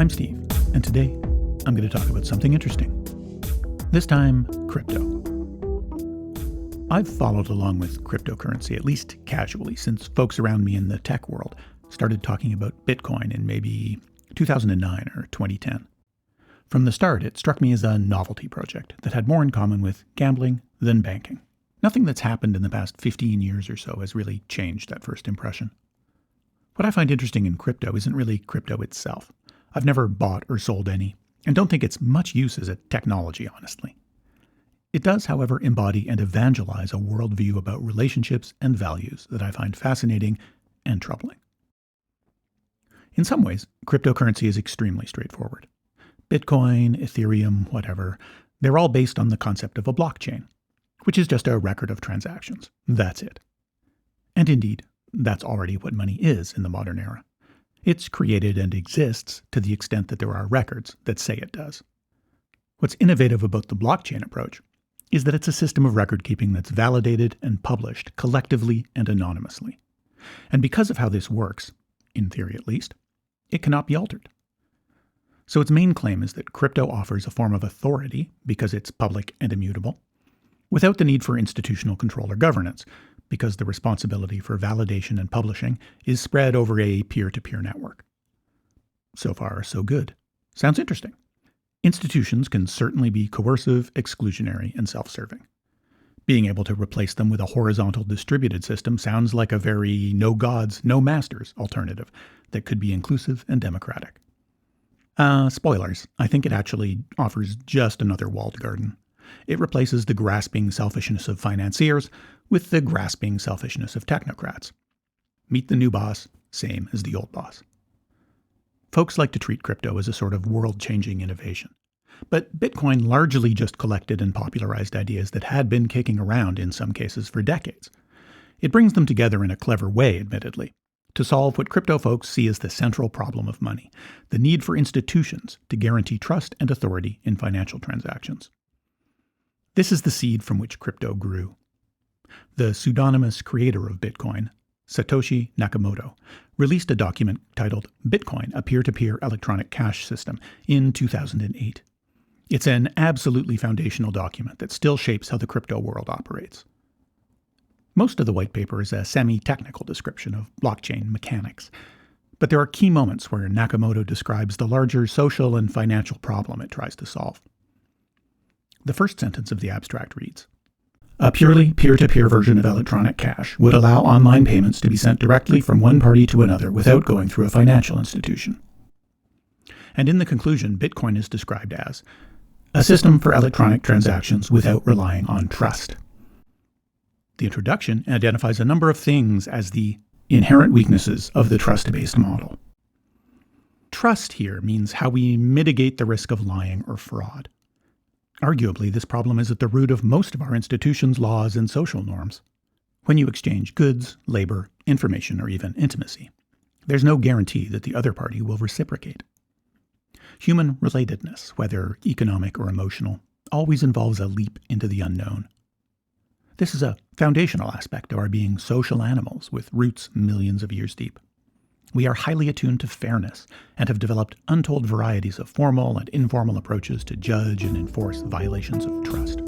I'm Steve, and today I'm going to talk about something interesting. This time, crypto. I've followed along with cryptocurrency, at least casually, since folks around me in the tech world started talking about Bitcoin in maybe 2009 or 2010. From the start, it struck me as a novelty project that had more in common with gambling than banking. Nothing that's happened in the past 15 years or so has really changed that first impression. What I find interesting in crypto isn't really crypto itself. I've never bought or sold any, and don't think it's much use as a technology, honestly. It does, however, embody and evangelize a worldview about relationships and values that I find fascinating and troubling. In some ways, cryptocurrency is extremely straightforward. Bitcoin, Ethereum, whatever, they're all based on the concept of a blockchain, which is just a record of transactions. That's it. And indeed, that's already what money is in the modern era. It's created and exists to the extent that there are records that say it does. What's innovative about the blockchain approach is that it's a system of record keeping that's validated and published collectively and anonymously. And because of how this works, in theory at least, it cannot be altered. So its main claim is that crypto offers a form of authority, because it's public and immutable, without the need for institutional control or governance, because the responsibility for validation and publishing is spread over a peer-to-peer network. So far, so good. Sounds interesting. Institutions can certainly be coercive, exclusionary, and self-serving. Being able to replace them with a horizontal distributed system sounds like a very no gods, no masters alternative that could be inclusive and democratic. Spoilers, I think it actually offers just another walled garden. It replaces the grasping selfishness of financiers with the grasping selfishness of technocrats. Meet the new boss, same as the old boss. Folks like to treat crypto as a sort of world-changing innovation. But Bitcoin largely just collected and popularized ideas that had been kicking around in some cases for decades. It brings them together in a clever way, admittedly, to solve what crypto folks see as the central problem of money, the need for institutions to guarantee trust and authority in financial transactions. This is the seed from which crypto grew. The pseudonymous creator of Bitcoin, Satoshi Nakamoto, released a document titled Bitcoin, a Peer-to-Peer Electronic Cash System, in 2008. It's an absolutely foundational document that still shapes how the crypto world operates. Most of the white paper is a semi-technical description of blockchain mechanics, but there are key moments where Nakamoto describes the larger social and financial problem it tries to solve. The first sentence of the abstract reads, "A purely peer-to-peer version of electronic cash would allow online payments to be sent directly from one party to another without going through a financial institution." And in the conclusion, Bitcoin is described as a system for electronic transactions without relying on trust. The introduction identifies a number of things as the inherent weaknesses of the trust-based model. Trust here means how we mitigate the risk of lying or fraud. Arguably, this problem is at the root of most of our institutions' laws and social norms. When you exchange goods, labor, information, or even intimacy, there's no guarantee that the other party will reciprocate. Human relatedness, whether economic or emotional, always involves a leap into the unknown. This is a foundational aspect of our being social animals with roots millions of years deep. We are highly attuned to fairness and have developed untold varieties of formal and informal approaches to judge and enforce violations of trust.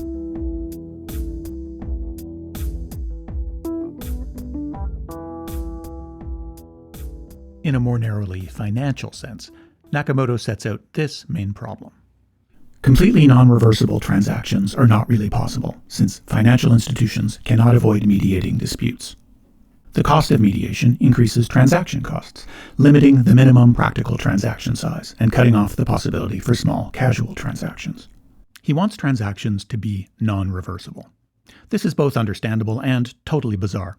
In a more narrowly financial sense, Nakamoto sets out this main problem. Completely non-reversible transactions are not really possible, since financial institutions cannot avoid mediating disputes. The cost of mediation increases transaction costs, limiting the minimum practical transaction size and cutting off the possibility for small, casual transactions. He wants transactions to be non-reversible. This is both understandable and totally bizarre.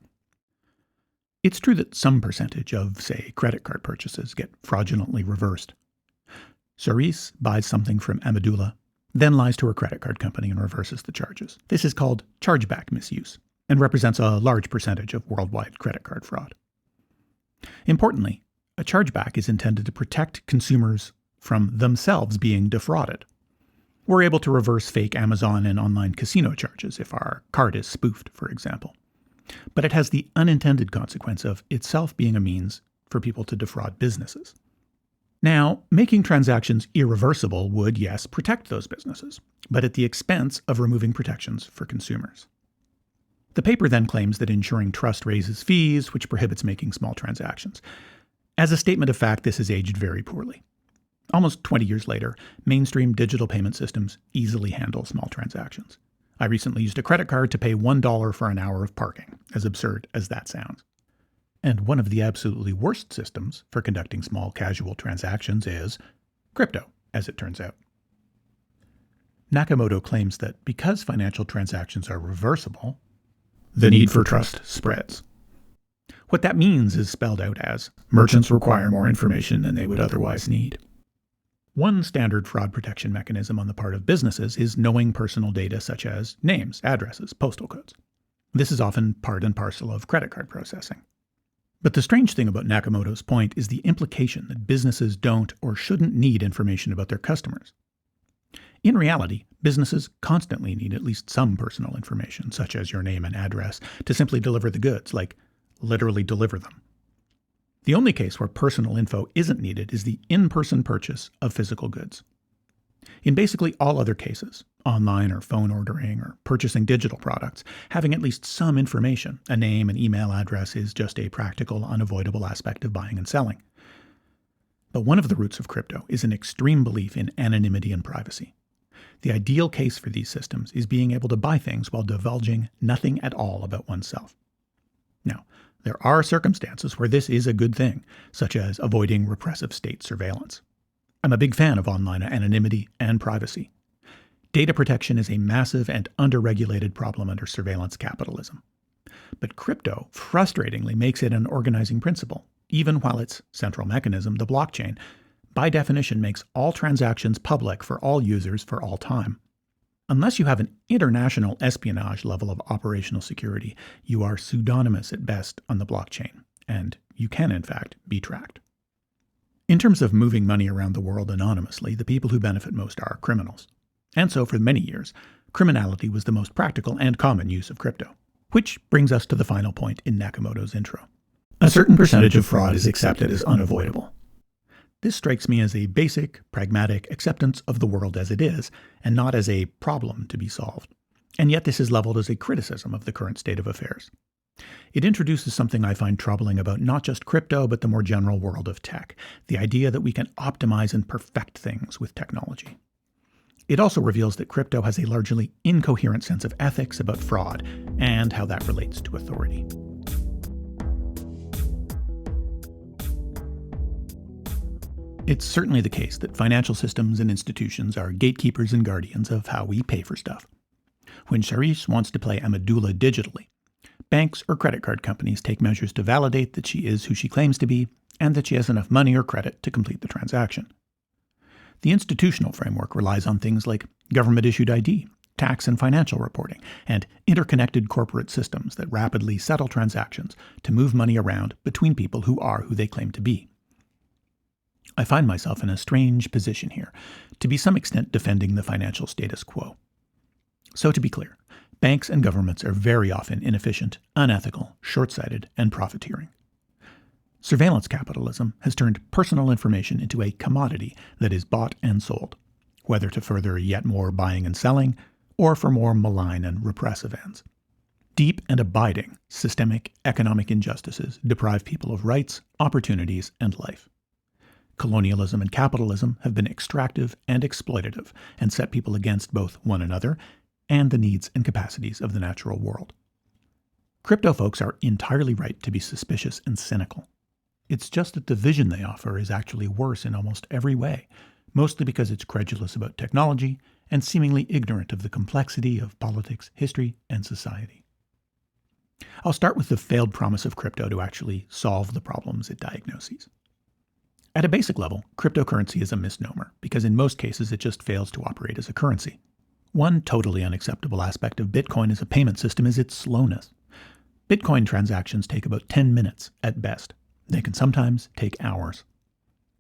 It's true that some percentage of, say, credit card purchases get fraudulently reversed. Cerise buys something from Amadullah, then lies to her credit card company and reverses the charges. This is called chargeback misuse, and represents a large percentage of worldwide credit card fraud. Importantly, a chargeback is intended to protect consumers from themselves being defrauded. We're able to reverse fake Amazon and online casino charges if our card is spoofed, for example. But it has the unintended consequence of itself being a means for people to defraud businesses. Now, making transactions irreversible would, yes, protect those businesses, but at the expense of removing protections for consumers. The paper then claims that ensuring trust raises fees, which prohibits making small transactions. As a statement of fact, this has aged very poorly. Almost 20 years later, mainstream digital payment systems easily handle small transactions. I recently used a credit card to pay $1 for an hour of parking, as absurd as that sounds. And one of the absolutely worst systems for conducting small casual transactions is crypto, as it turns out. Nakamoto claims that because financial transactions are reversible, the need for trust spreads. What that means is spelled out as merchants require more information than they would otherwise need. One standard fraud protection mechanism on the part of businesses is knowing personal data such as names, addresses, postal codes. This is often part and parcel of credit card processing. But the strange thing about Nakamoto's point is the implication that businesses don't or shouldn't need information about their customers. In reality, businesses constantly need at least some personal information, such as your name and address, to simply deliver the goods, like literally deliver them. The only case where personal info isn't needed is the in-person purchase of physical goods. In basically all other cases, online or phone ordering or purchasing digital products, having at least some information, a name and email address, is just a practical, unavoidable aspect of buying and selling. But one of the roots of crypto is an extreme belief in anonymity and privacy. The ideal case for these systems is being able to buy things while divulging nothing at all about oneself. Now, there are circumstances where this is a good thing, such as avoiding repressive state surveillance. I'm a big fan of online anonymity and privacy. Data protection is a massive and underregulated problem under surveillance capitalism. But crypto frustratingly makes it an organizing principle, even while its central mechanism, the blockchain, by definition makes all transactions public for all users for all time. Unless you have an international espionage level of operational security, you are pseudonymous at best on the blockchain, and you can in fact be tracked. In terms of moving money around the world anonymously, the people who benefit most are criminals. And so for many years, criminality was the most practical and common use of crypto. Which brings us to the final point in Nakamoto's intro. A certain percentage of fraud is accepted as unavoidable. This strikes me as a basic, pragmatic acceptance of the world as it is, and not as a problem to be solved. And yet this is leveled as a criticism of the current state of affairs. It introduces something I find troubling about not just crypto, but the more general world of tech, the idea that we can optimize and perfect things with technology. It also reveals that crypto has a largely incoherent sense of ethics about fraud and how that relates to authority. It's certainly the case that financial systems and institutions are gatekeepers and guardians of how we pay for stuff. When Charisse wants to play a medulla digitally, banks or credit card companies take measures to validate that she is who she claims to be and that she has enough money or credit to complete the transaction. The institutional framework relies on things like government-issued ID, tax and financial reporting, and interconnected corporate systems that rapidly settle transactions to move money around between people who are who they claim to be. I find myself in a strange position here, to be some extent defending the financial status quo. So to be clear, banks and governments are very often inefficient, unethical, short-sighted, and profiteering. Surveillance capitalism has turned personal information into a commodity that is bought and sold, whether to further yet more buying and selling, or for more malign and repressive ends. Deep and abiding systemic economic injustices deprive people of rights, opportunities, and life. Colonialism and capitalism have been extractive and exploitative and set people against both one another and the needs and capacities of the natural world. Crypto folks are entirely right to be suspicious and cynical. It's just that the vision they offer is actually worse in almost every way, mostly because it's credulous about technology and seemingly ignorant of the complexity of politics, history, and society. I'll start with the failed promise of crypto to actually solve the problems it diagnoses. At a basic level, cryptocurrency is a misnomer because in most cases it just fails to operate as a currency. One totally unacceptable aspect of Bitcoin as a payment system is its slowness. Bitcoin transactions take about 10 minutes at best. They can sometimes take hours.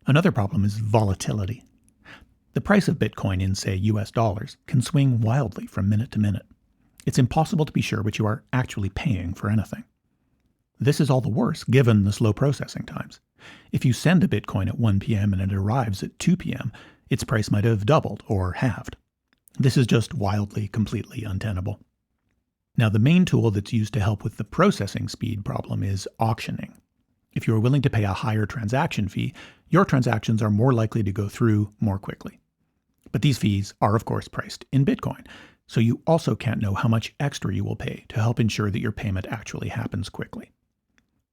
Another problem is volatility. The price of Bitcoin in, say, US dollars can swing wildly from minute to minute. It's impossible to be sure what you are actually paying for anything. This is all the worse given the slow processing times. If you send a Bitcoin at 1 p.m. and it arrives at 2 p.m., its price might have doubled or halved. This is just wildly, completely untenable. Now, the main tool that's used to help with the processing speed problem is auctioning. If you are willing to pay a higher transaction fee, your transactions are more likely to go through more quickly. But these fees are, of course, priced in Bitcoin, so you also can't know how much extra you will pay to help ensure that your payment actually happens quickly.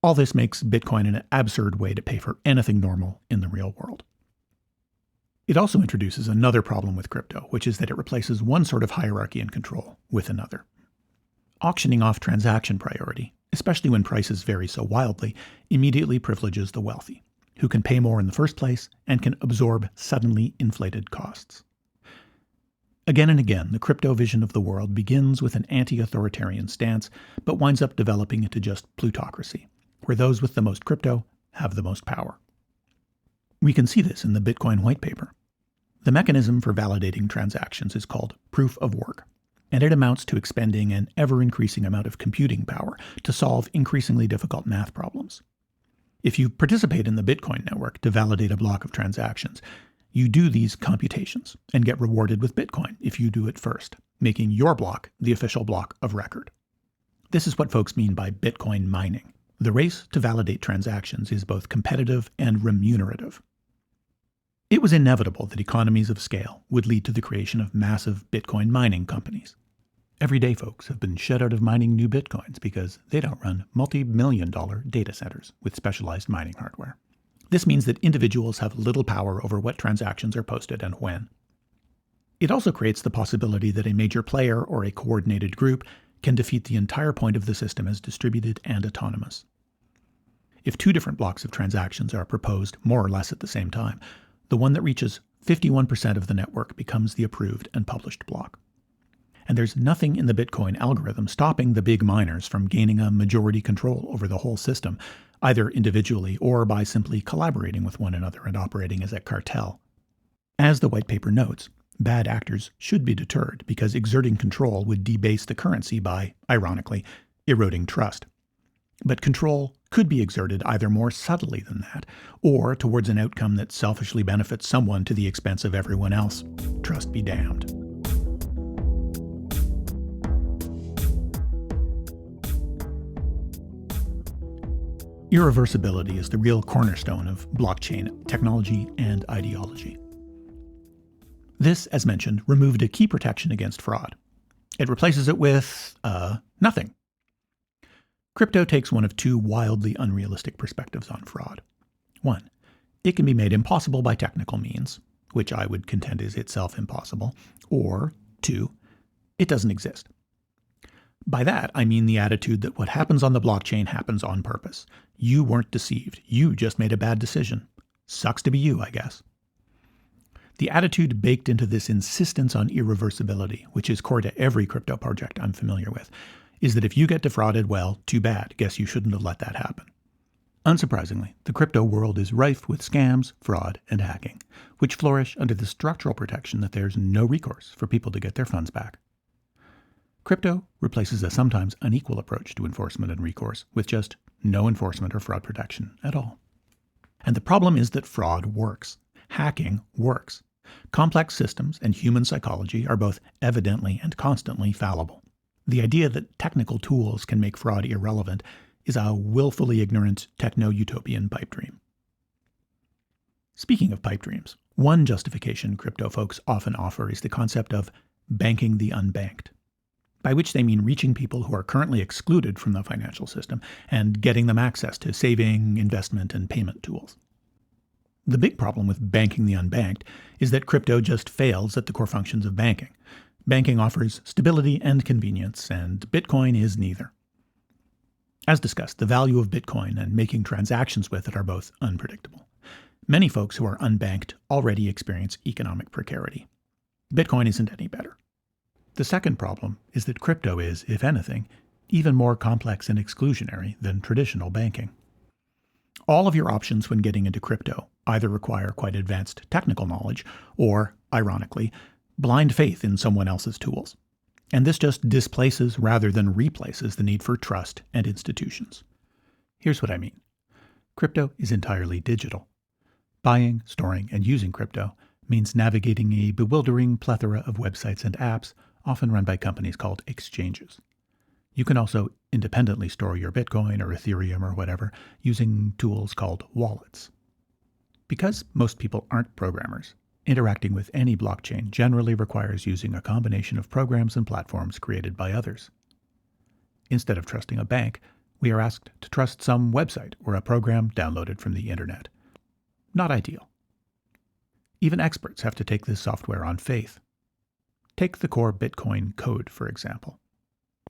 All this makes Bitcoin an absurd way to pay for anything normal in the real world. It also introduces another problem with crypto, which is that it replaces one sort of hierarchy and control with another. Auctioning off transaction priority, especially when prices vary so wildly, immediately privileges the wealthy, who can pay more in the first place and can absorb suddenly inflated costs. Again and again, the crypto vision of the world begins with an anti-authoritarian stance, but winds up developing into just plutocracy, where those with the most crypto have the most power. We can see this in the Bitcoin white paper. The mechanism for validating transactions is called proof of work, and it amounts to expending an ever-increasing amount of computing power to solve increasingly difficult math problems. If you participate in the Bitcoin network to validate a block of transactions, you do these computations and get rewarded with Bitcoin if you do it first, making your block the official block of record. This is what folks mean by Bitcoin mining. The race to validate transactions is both competitive and remunerative. It was inevitable that economies of scale would lead to the creation of massive Bitcoin mining companies. Everyday folks have been shut out of mining new Bitcoins because they don't run multi-million-dollar data centers with specialized mining hardware. This means that individuals have little power over what transactions are posted and when. It also creates the possibility that a major player or a coordinated group can defeat the entire point of the system as distributed and autonomous. If two different blocks of transactions are proposed more or less at the same time, the one that reaches 51% of the network becomes the approved and published block. And there's nothing in the Bitcoin algorithm stopping the big miners from gaining a majority control over the whole system, either individually or by simply collaborating with one another and operating as a cartel. As the white paper notes, bad actors should be deterred because exerting control would debase the currency by, ironically, eroding trust. But control could be exerted either more subtly than that, or towards an outcome that selfishly benefits someone to the expense of everyone else. Trust be damned. Irreversibility is the real cornerstone of blockchain technology and ideology. This, as mentioned, removed a key protection against fraud. It replaces it with nothing. Crypto takes one of two wildly unrealistic perspectives on fraud. One, it can be made impossible by technical means, which I would contend is itself impossible. Or two, it doesn't exist. By that, I mean the attitude that what happens on the blockchain happens on purpose. You weren't deceived. You just made a bad decision. Sucks to be you, I guess. The attitude baked into this insistence on irreversibility, which is core to every crypto project I'm familiar with, is that if you get defrauded, well, too bad. Guess you shouldn't have let that happen. Unsurprisingly, the crypto world is rife with scams, fraud, and hacking, which flourish under the structural protection that there's no recourse for people to get their funds back. Crypto replaces a sometimes unequal approach to enforcement and recourse with just no enforcement or fraud protection at all. And the problem is that fraud works. Hacking works. Complex systems and human psychology are both evidently and constantly fallible. The idea that technical tools can make fraud irrelevant is a willfully ignorant techno-utopian pipe dream. Speaking of pipe dreams, one justification crypto folks often offer is the concept of banking the unbanked, by which they mean reaching people who are currently excluded from the financial system and getting them access to saving, investment, and payment tools. The big problem with banking the unbanked is that crypto just fails at the core functions of banking. Banking offers stability and convenience, and Bitcoin is neither. As discussed, the value of Bitcoin and making transactions with it are both unpredictable. Many folks who are unbanked already experience economic precarity. Bitcoin isn't any better. The second problem is that crypto is, if anything, even more complex and exclusionary than traditional banking. All of your options when getting into crypto either require quite advanced technical knowledge or, ironically, blind faith in someone else's tools. And this just displaces rather than replaces the need for trust and institutions. Here's what I mean. Crypto is entirely digital. Buying, storing, and using crypto means navigating a bewildering plethora of websites and apps, often run by companies called exchanges. You can also independently store your Bitcoin or Ethereum or whatever using tools called wallets. Because most people aren't programmers, interacting with any blockchain generally requires using a combination of programs and platforms created by others. Instead of trusting a bank, we are asked to trust some website or a program downloaded from the internet. Not ideal. Even experts have to take this software on faith. Take the core Bitcoin code, for example.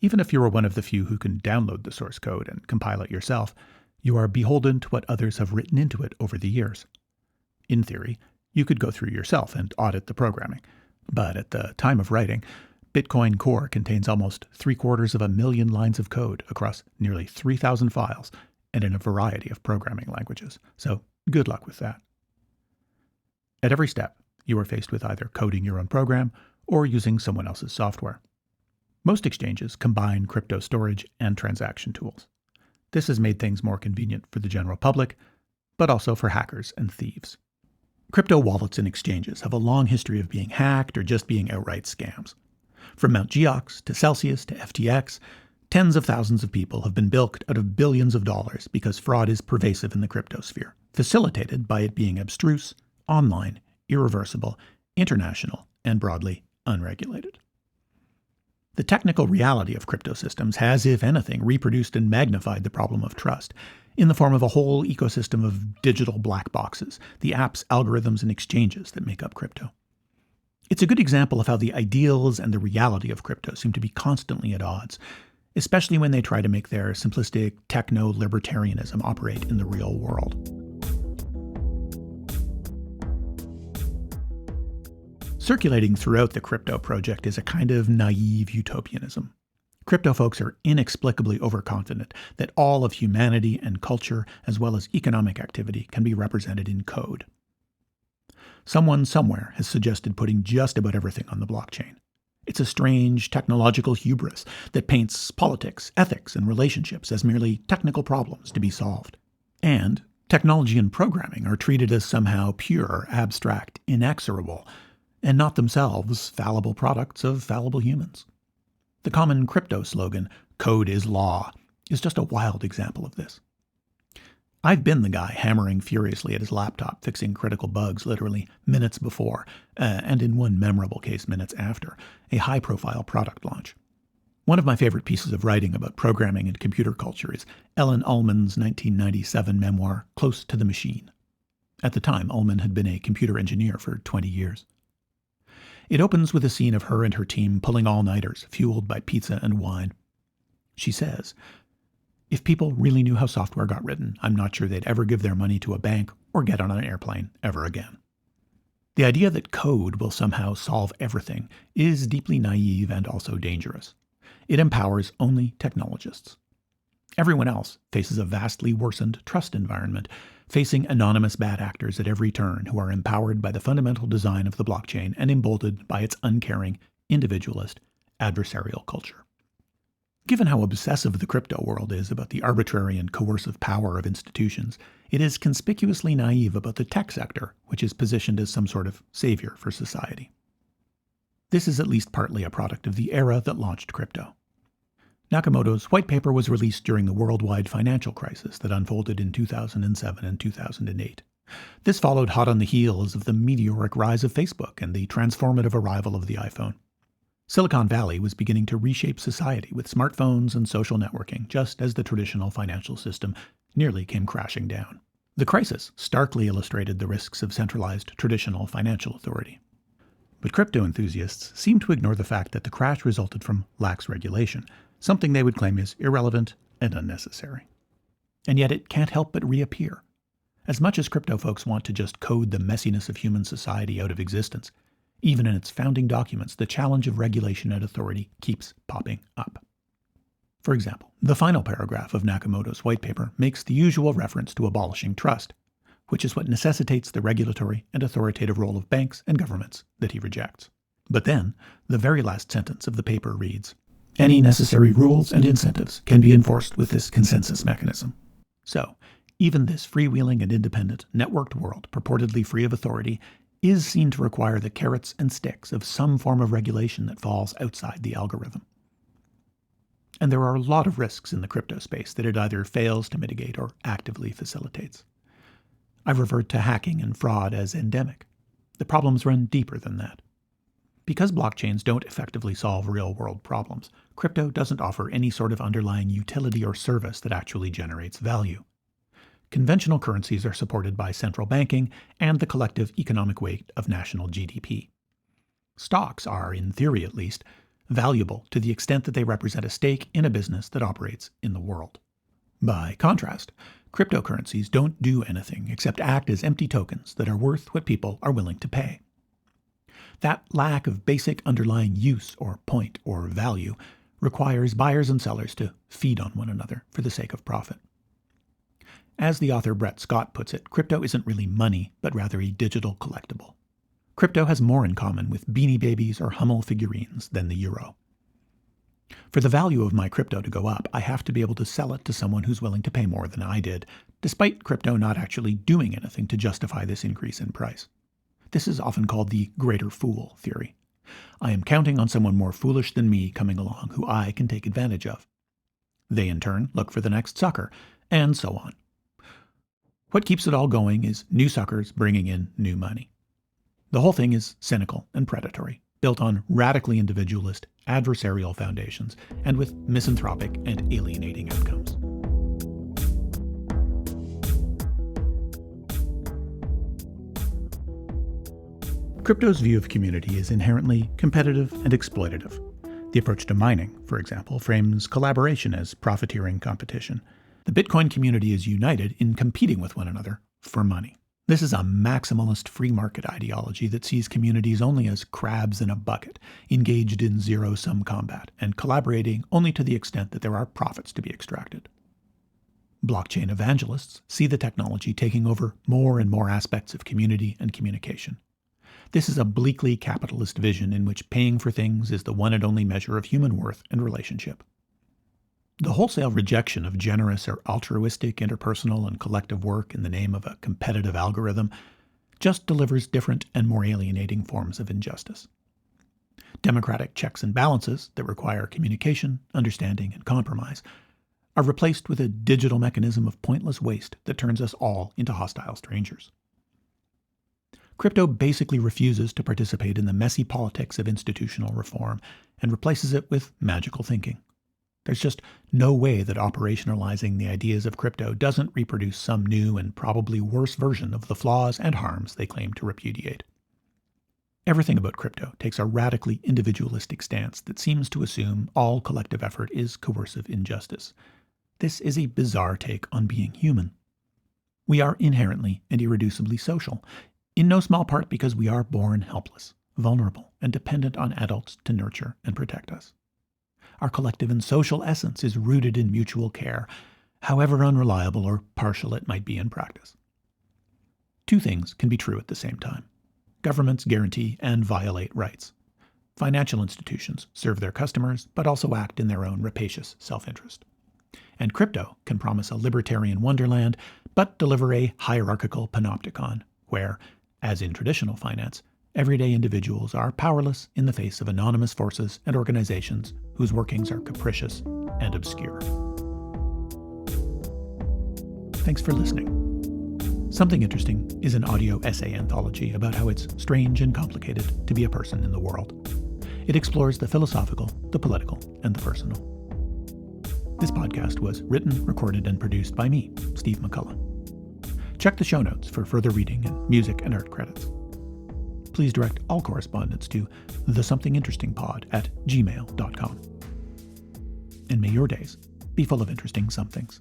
Even if you are one of the few who can download the source code and compile it yourself, you are beholden to what others have written into it over the years. In theory, you could go through yourself and audit the programming, but at the time of writing, Bitcoin Core contains almost 750,000 lines of code across nearly 3,000 files and in a variety of programming languages, so good luck with that. At every step, you are faced with either coding your own program or using someone else's software. Most exchanges combine crypto storage and transaction tools. This has made things more convenient for the general public, but also for hackers and thieves. Crypto wallets and exchanges have a long history of being hacked or just being outright scams. From Mt. Gox to Celsius to FTX, tens of thousands of people have been bilked out of billions of dollars because fraud is pervasive in the crypto sphere, facilitated by it being abstruse, online, irreversible, international, and broadly unregulated. The technical reality of crypto systems has, if anything, reproduced and magnified the problem of trust in the form of a whole ecosystem of digital black boxes, the apps, algorithms, and exchanges that make up crypto. It's a good example of how the ideals and the reality of crypto seem to be constantly at odds, especially when they try to make their simplistic techno-libertarianism operate in the real world. Circulating throughout the crypto project is a kind of naive utopianism. Crypto folks are inexplicably overconfident that all of humanity and culture, as well as economic activity, can be represented in code. Someone somewhere has suggested putting just about everything on the blockchain. It's a strange technological hubris that paints politics, ethics, and relationships as merely technical problems to be solved. And technology and programming are treated as somehow pure, abstract, inexorable, and not themselves fallible products of fallible humans. The common crypto slogan, "Code is law," is just a wild example of this. I've been the guy hammering furiously at his laptop, fixing critical bugs literally minutes before, and in one memorable case minutes after, a high-profile product launch. One of my favorite pieces of writing about programming and computer culture is Ellen Ullman's 1997 memoir, Close to the Machine. At the time, Ullman had been a computer engineer for 20 years. It opens with a scene of her and her team pulling all-nighters, fueled by pizza and wine. She says, "If people really knew how software got written, I'm not sure they'd ever give their money to a bank or get on an airplane ever again." The idea that code will somehow solve everything is deeply naive and also dangerous. It empowers only technologists. Everyone else faces a vastly worsened trust environment, facing anonymous bad actors at every turn who are empowered by the fundamental design of the blockchain and emboldened by its uncaring, individualist, adversarial culture. Given how obsessive the crypto world is about the arbitrary and coercive power of institutions, it is conspicuously naive about the tech sector, which is positioned as some sort of savior for society. This is at least partly a product of the era that launched crypto. Nakamoto's white paper was released during the worldwide financial crisis that unfolded in 2007 and 2008. This followed hot on the heels of the meteoric rise of Facebook and the transformative arrival of the iPhone. Silicon Valley was beginning to reshape society with smartphones and social networking, just as the traditional financial system nearly came crashing down. The crisis starkly illustrated the risks of centralized traditional financial authority. But crypto enthusiasts seem to ignore the fact that the crash resulted from lax regulation, something they would claim is irrelevant and unnecessary. And yet it can't help but reappear. As much as crypto folks want to just code the messiness of human society out of existence, even in its founding documents, the challenge of regulation and authority keeps popping up. For example, the final paragraph of Nakamoto's white paper makes the usual reference to abolishing trust, which is what necessitates the regulatory and authoritative role of banks and governments that he rejects. But then, the very last sentence of the paper reads, "Any necessary rules and incentives can be enforced with this consensus mechanism." So, Even this freewheeling and independent, networked world, purportedly free of authority, is seen to require the carrots and sticks of some form of regulation that falls outside the algorithm. And there are a lot of risks in the crypto space that it either fails to mitigate or actively facilitates. I've referred to hacking and fraud as endemic. The problems run deeper than that. Because blockchains don't effectively solve real-world problems, crypto doesn't offer any sort of underlying utility or service that actually generates value. Conventional currencies are supported by central banking and the collective economic weight of national GDP. Stocks are, in theory at least, valuable to the extent that they represent a stake in a business that operates in the world. By contrast, cryptocurrencies don't do anything except act as empty tokens that are worth what people are willing to pay. That lack of basic underlying use or point or value requires buyers and sellers to feed on one another for the sake of profit. As the author Brett Scott puts it, crypto isn't really money, but rather a digital collectible. Crypto has more in common with Beanie Babies or Hummel figurines than the euro. For the value of my crypto to go up, I have to be able to sell it to someone who's willing to pay more than I did, despite crypto not actually doing anything to justify this increase in price. This is often called the greater fool theory. I am counting on someone more foolish than me coming along who I can take advantage of. They in turn look for the next sucker, and so on. What keeps it all going is new suckers bringing in new money. The whole thing is cynical and predatory, built on radically individualist, adversarial foundations, and with misanthropic and alienating outcomes. Crypto's view of community is inherently competitive and exploitative. The approach to mining, for example, frames collaboration as profiteering competition. The Bitcoin community is united in competing with one another for money. This is a maximalist free market ideology that sees communities only as crabs in a bucket, engaged in zero-sum combat, and collaborating only to the extent that there are profits to be extracted. Blockchain evangelists see the technology taking over more and more aspects of community and communication. This is a bleakly capitalist vision in which paying for things is the one and only measure of human worth and relationship. The wholesale rejection of generous or altruistic interpersonal and collective work in the name of a competitive algorithm just delivers different and more alienating forms of injustice. Democratic checks and balances that require communication, understanding, and compromise are replaced with a digital mechanism of pointless waste that turns us all into hostile strangers. Crypto basically refuses to participate in the messy politics of institutional reform and replaces it with magical thinking. There's just no way that operationalizing the ideas of crypto doesn't reproduce some new and probably worse version of the flaws and harms they claim to repudiate. Everything about crypto takes a radically individualistic stance that seems to assume all collective effort is coercive injustice. This is a bizarre take on being human. We are inherently and irreducibly social, in no small part because we are born helpless, vulnerable, and dependent on adults to nurture and protect us. Our collective and social essence is rooted in mutual care, however unreliable or partial it might be in practice. Two things can be true at the same time. Governments guarantee and violate rights. Financial institutions serve their customers, but also act in their own rapacious self-interest. And crypto can promise a libertarian wonderland, but deliver a hierarchical panopticon, where, as in traditional finance, everyday individuals are powerless in the face of anonymous forces and organizations whose workings are capricious and obscure. Thanks for listening. Something Interesting is an audio essay anthology about how it's strange and complicated to be a person in the world. It explores the philosophical, the political, and the personal. This podcast was written, recorded, and produced by me, Steve McCullough. Check the show notes for further reading and music and art credits. Please direct all correspondence to thesomethinginterestingpod@gmail.com. And may your days be full of interesting somethings.